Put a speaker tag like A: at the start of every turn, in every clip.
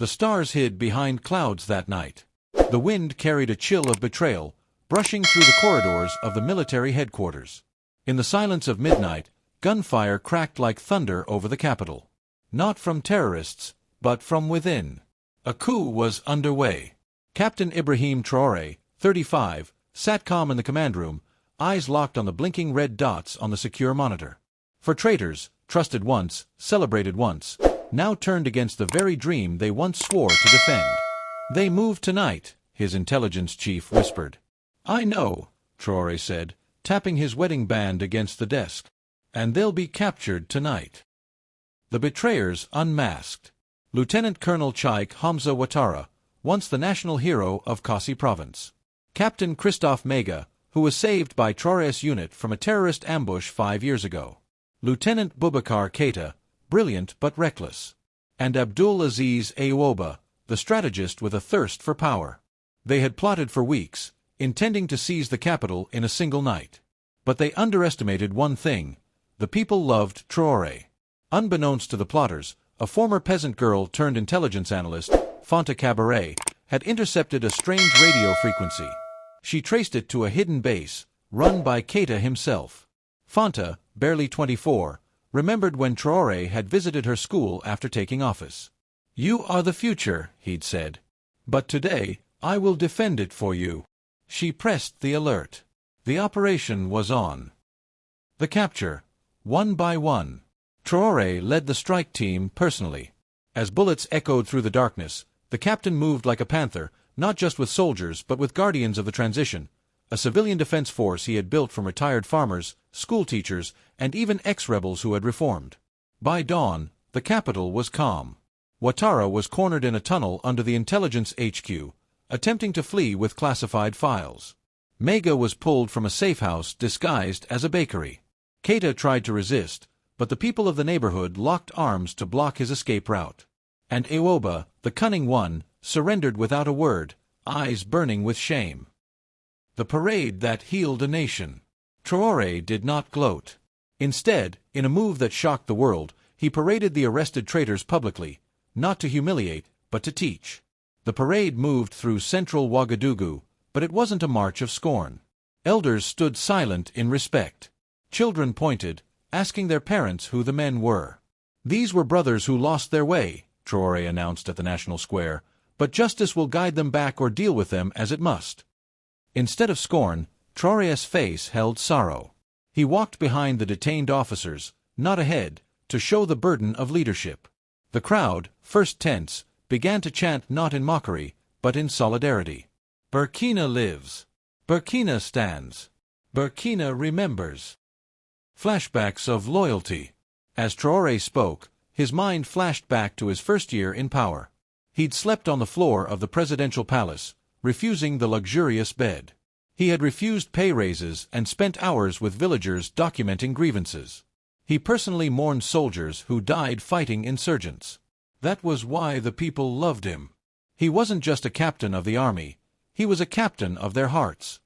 A: The stars hid behind clouds that night. The wind carried a chill of betrayal, brushing through the corridors of the military headquarters. In the silence of midnight, gunfire cracked like thunder over the capital. Not from terrorists, but from within. A coup was underway. Captain Ibrahim Traoré, 35, sat calm in the command room, eyes locked on the blinking red dots on the secure monitor. For traitors, trusted once, celebrated once, now turned against the very dream they once swore to defend. "They move tonight," his intelligence chief whispered. "I know," Traoré said, tapping his wedding band against the desk. "And they'll be captured tonight." The betrayers unmasked. Lieutenant Colonel Cheikh Hamza Ouattara, once the national hero of Kassi province. Captain Christophe Mega, who was saved by Traoré's unit from a terrorist ambush 5 years ago. Lieutenant Boubacar Keita, brilliant but reckless. And Abdul Aziz Aouba, the strategist with a thirst for power. They had plotted for weeks, intending to seize the capital in a single night. But they underestimated one thing: the people loved Traoré. Unbeknownst to the plotters, a former peasant girl turned intelligence analyst, Fanta Cabaret, had intercepted a strange radio frequency. She traced it to a hidden base, run by Keita himself. Fanta, barely 24, remembered when Traoré had visited her school after taking office. "You are the future," he'd said. "But today, I will defend it for you." She pressed the alert. The operation was on. The capture, one by one. Traoré led the strike team personally. As bullets echoed through the darkness, the captain moved like a panther, not just with soldiers but with guardians of the transition, a civilian defense force he had built from retired farmers, school teachers, and even ex-rebels who had reformed. By dawn, the capital was calm. Ouattara was cornered in a tunnel under the intelligence HQ, attempting to flee with classified files. Mega was pulled from a safe house disguised as a bakery. Keita tried to resist, but the people of the neighborhood locked arms to block his escape route. And Aouba, the cunning one, surrendered without a word, eyes burning with shame. The parade that healed a nation. Traoré did not gloat. Instead, in a move that shocked the world, he paraded the arrested traitors publicly, not to humiliate, but to teach. The parade moved through central Ouagadougou, but it wasn't a march of scorn. Elders stood silent in respect. Children pointed, asking their parents who the men were. "These were brothers who lost their way," Traoré announced at the National Square, "but justice will guide them back or deal with them as it must." Instead of scorn, Traoré's face held sorrow. He walked behind the detained officers, not ahead, to show the burden of leadership. The crowd, first tense, began to chant not in mockery, but in solidarity. "Burkina lives. Burkina stands. Burkina remembers." Flashbacks of loyalty. As Traoré spoke, his mind flashed back to his first year in power. He'd slept on the floor of the presidential palace, refusing the luxurious bed. He had refused pay raises and spent hours with villagers documenting grievances. He personally mourned soldiers who died fighting insurgents. That was why the people loved him. He wasn't just a captain of the army, he was a captain of their hearts.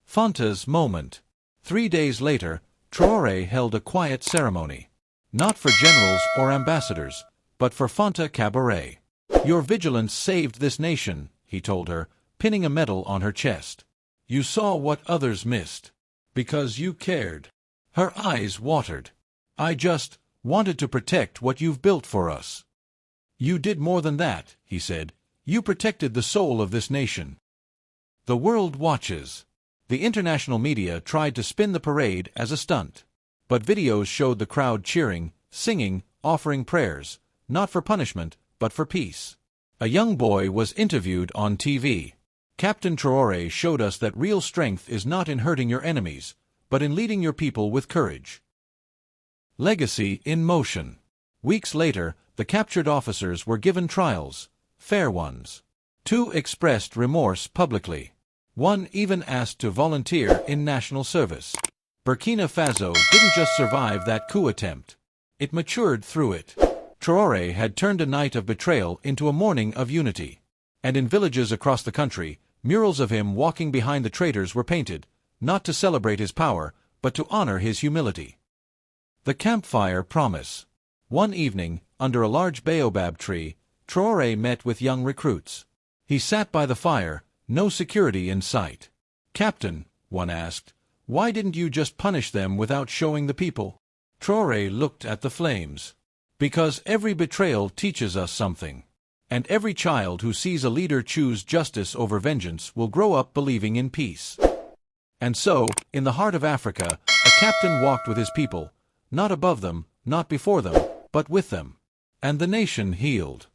A: Fanta's moment. 3 days later, Traoré held a quiet ceremony. Not for generals or ambassadors, but for Fanta Cabaret. "Your vigilance saved this nation," he told her, pinning a medal on her chest. "You saw what others missed. Because you cared." Her eyes watered. "I just wanted to protect what you've built for us." "You did more than that," he said. "You protected the soul of this nation." The world watches. The international media tried to spin the parade as a stunt. But videos showed the crowd cheering, singing, offering prayers, not for punishment, but for peace. A young boy was interviewed on TV. "Captain Traoré showed us that real strength is not in hurting your enemies, but in leading your people with courage." Legacy in motion. Weeks later, the captured officers were given trials, fair ones. 2 expressed remorse publicly. 1 even asked to volunteer in national service. Burkina Faso didn't just survive that coup attempt. It matured through it. Traoré had turned a night of betrayal into a morning of unity. And in villages across the country, murals of him walking behind the traitors were painted, not to celebrate his power, but to honor his humility. The campfire promise. One evening, under a large baobab tree, Traoré met with young recruits. He sat by the fire, no security in sight. "Captain," one asked, "why didn't you just punish them without showing the people?" Traoré looked at the flames. "Because every betrayal teaches us something. And every child who sees a leader choose justice over vengeance will grow up believing in peace." And so, in the heart of Africa, a captain walked with his people, not above them, not before them, but with them. And the nation healed.